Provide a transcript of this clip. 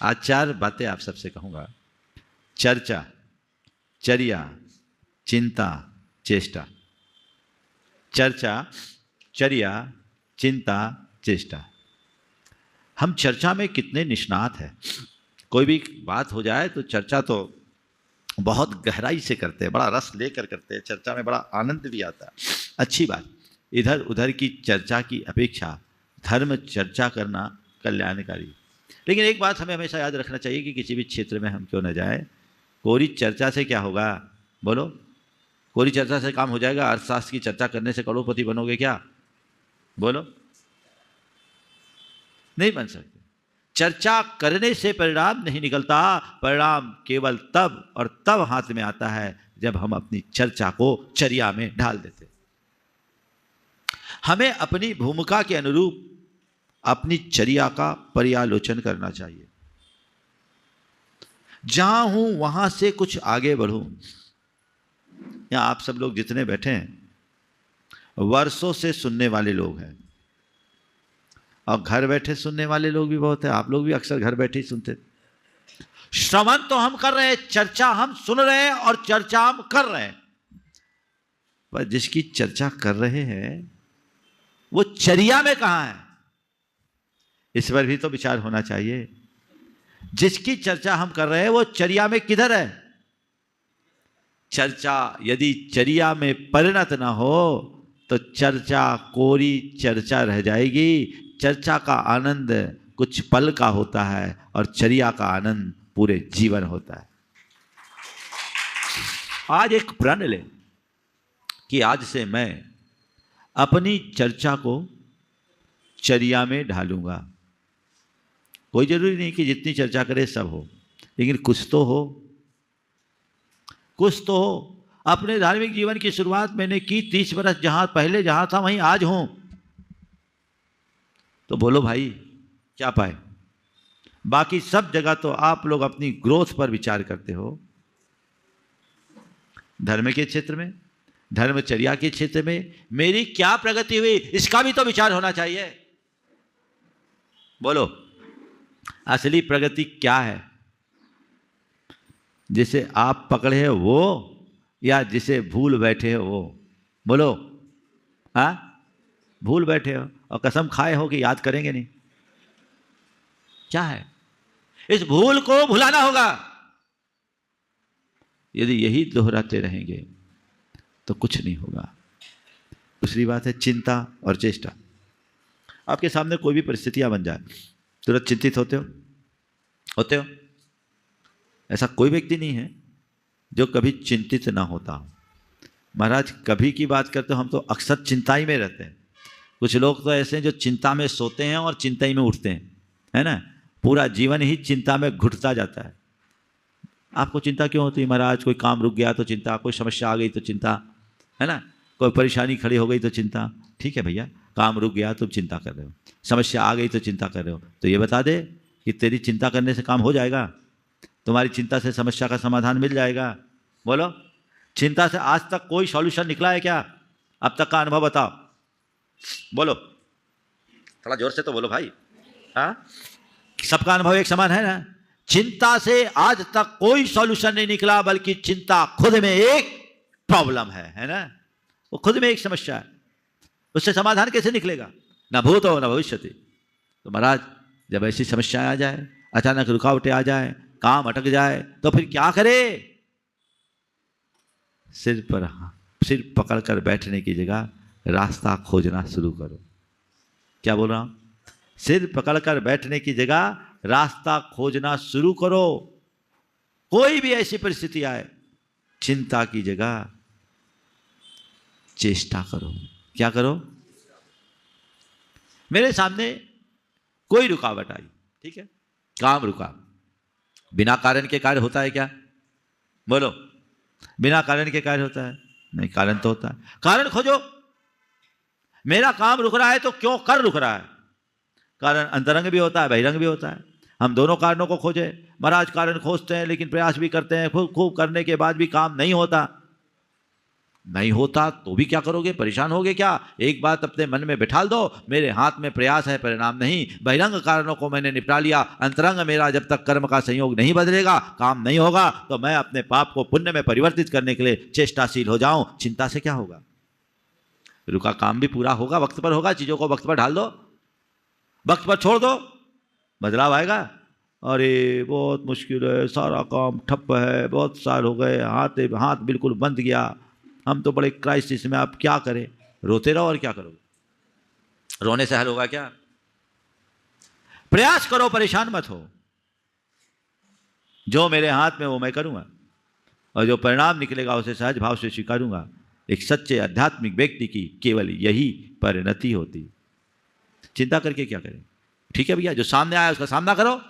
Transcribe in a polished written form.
आज 4 बातें आप सबसे कहूँगा। चर्चा, चर्या, चिंता, चेष्टा। चर्चा, चर्या, चिंता, चेष्टा। हम चर्चा में कितने निष्णात हैं। कोई भी बात हो जाए तो चर्चा तो बहुत गहराई से करते हैं, बड़ा रस लेकर करते हैं, चर्चा में बड़ा आनंद भी आता है। अच्छी बात। इधर उधर की चर्चा की अपेक्षा धर्म चर्चा करना कल्याणकारी। लेकिन एक बात हमें हमेशा याद रखना चाहिए कि किसी भी क्षेत्र में हम क्यों न जाए, कोरी चर्चा से क्या होगा? बोलो, कोरी चर्चा से काम हो जाएगा? अर्थशास्त्र की चर्चा करने से करोड़पति बनोगे क्या? बोलो, नहीं बन सकते। चर्चा करने से परिणाम नहीं निकलता, परिणाम केवल तब और तब हाथ में आता है जब हम अपनी चर्चा को चर्या में ढाल देते। हमें अपनी भूमिका के अनुरूप अपनी चर्या का पर्यालोचन करना चाहिए। जहां हूं वहां से कुछ आगे बढ़ूं। यहां आप सब लोग जितने बैठे हैं वर्षों से सुनने वाले लोग हैं, और घर बैठे सुनने वाले लोग भी बहुत हैं। आप लोग भी अक्सर घर बैठे ही सुनते। श्रवण तो हम कर रहे हैं, चर्चा हम सुन रहे हैं और चर्चा हम कर रहे हैं, पर जिसकी चर्चा कर रहे हैं वो चर्या में कहां है, इस पर भी तो विचार होना चाहिए। जिसकी चर्चा हम कर रहे हैं वो चर्या में किधर है? चर्चा यदि चर्या में परिणत ना हो तो चर्चा कोरी चर्चा रह जाएगी। चर्चा का आनंद कुछ पल का होता है और चर्या का आनंद पूरे जीवन होता है। आज एक प्रण ले कि आज से मैं अपनी चर्चा को चर्या में ढालूंगा। कोई जरूरी नहीं कि जितनी चर्चा करे सब हो, लेकिन कुछ तो हो, कुछ तो हो। अपने धार्मिक जीवन की शुरुआत मैंने की 30 वर्ष जहां पहले जहां था वहीं आज हूं, तो बोलो भाई क्या पाए? बाकी सब जगह तो आप लोग अपनी ग्रोथ पर विचार करते हो। धर्म के क्षेत्र में, धर्मचर्या के क्षेत्र में मेरी क्या प्रगति हुई, इसका भी तो विचार होना चाहिए। बोलो, असली प्रगति क्या है? जिसे आप पकड़े हो वो, या जिसे भूल बैठे हो वो? बोलो, हाँ? भूल बैठे हो और कसम खाए हो कि याद करेंगे नहीं। क्या है? इस भूल को भुलाना होगा। यदि यही दोहराते रहेंगे तो कुछ नहीं होगा। दूसरी बात है चिंता और चेष्टा। आपके सामने कोई भी परिस्थितियां बन जाए, तुरंत चिंतित होते हो? होते हो? ऐसा कोई व्यक्ति नहीं है जो कभी चिंतित ना होता हो। महाराज कभी की बात करते हो, हम तो अक्सर चिंता ही में रहते हैं। कुछ लोग तो ऐसे हैं जो चिंता में सोते हैं और चिंता ही में उठते हैं, है ना? पूरा जीवन ही चिंता में घुटता जाता है। आपको चिंता क्यों होती है महाराज? कोई काम रुक गया तो चिंता, कोई समस्या आ गई तो चिंता, है ना? कोई परेशानी खड़ी हो गई तो चिंता। ठीक है भैया, काम रुक गया तो चिंता कर रहे हो, समस्या आ गई तो चिंता कर रहे हो, तो ये बता दे कि तेरी चिंता करने से काम हो जाएगा? तुम्हारी चिंता से समस्या का समाधान मिल जाएगा? बोलो, चिंता से आज तक कोई सॉल्यूशन निकला है क्या? अब तक का अनुभव बताओ। बोलो, थोड़ा जोर से तो बोलो भाई। हाँ, सबका अनुभव एक समान है ना? चिंता से आज तक कोई सॉल्यूशन नहीं निकला, बल्कि चिंता खुद में एक प्रॉब्लम है ना? वो खुद में एक समस्या है, उससे समाधान कैसे निकलेगा? ना भूत हो ना भविष्यति। तो महाराज जब ऐसी समस्याएं आ जाए, अचानक रुकावटें आ जाए, काम अटक जाए, तो फिर क्या करे? सिर पकड़कर बैठने की जगह रास्ता खोजना शुरू करो। क्या बोल रहा हूं? सिर पकड़कर बैठने की जगह रास्ता खोजना शुरू करो। कोई भी ऐसी परिस्थिति आए, चिंता की जगह चेष्टा करो। क्या करो? मेरे सामने कोई रुकावट आई, ठीक है, काम रुका, बिना कारण के कार्य होता है क्या? बोलो, बिना कारण के कार्य होता है? नहीं, कारण तो होता है। कारण खोजो। मेरा काम रुक रहा है तो क्यों कर रुक रहा है? कारण अंतरंग भी होता है, बहिरंग भी होता है। हम दोनों कारणों को खोजे। महाराज कारण खोजते हैं, लेकिन प्रयास भी करते हैं, खूब करने के बाद भी काम नहीं होता। नहीं होता तो भी क्या करोगे, परेशान होगे क्या? एक बात अपने मन में बिठाल दो, मेरे हाथ में प्रयास है, परिणाम नहीं। बहिरंग कारणों को मैंने निपटा लिया, अंतरंग मेरा जब तक कर्म का संयोग नहीं बदलेगा, काम नहीं होगा, तो मैं अपने पाप को पुण्य में परिवर्तित करने के लिए चेष्टाशील हो जाऊं। चिंता से क्या होगा? रुका काम भी पूरा होगा, वक्त पर होगा। चीजों को वक्त पर ढाल दो, वक्त पर छोड़ दो, बदलाव आएगा। अरे बहुत मुश्किल है, सारा काम ठप्प है, बहुत साल हो गए, हाथ बिल्कुल बंद गया, हम तो बड़े क्राइसिस में, आप क्या करें? रोते रहो और क्या करोगे? रोने से हल होगा क्या? प्रयास करो, परेशान मत हो। जो मेरे हाथ में वो मैं करूंगा, और जो परिणाम निकलेगा उसे सहज भाव से स्वीकारूंगा। एक सच्चे आध्यात्मिक व्यक्ति की केवल यही परिणति होती। चिंता करके क्या करें? ठीक है भैया, जो सामने आया उसका सामना करो,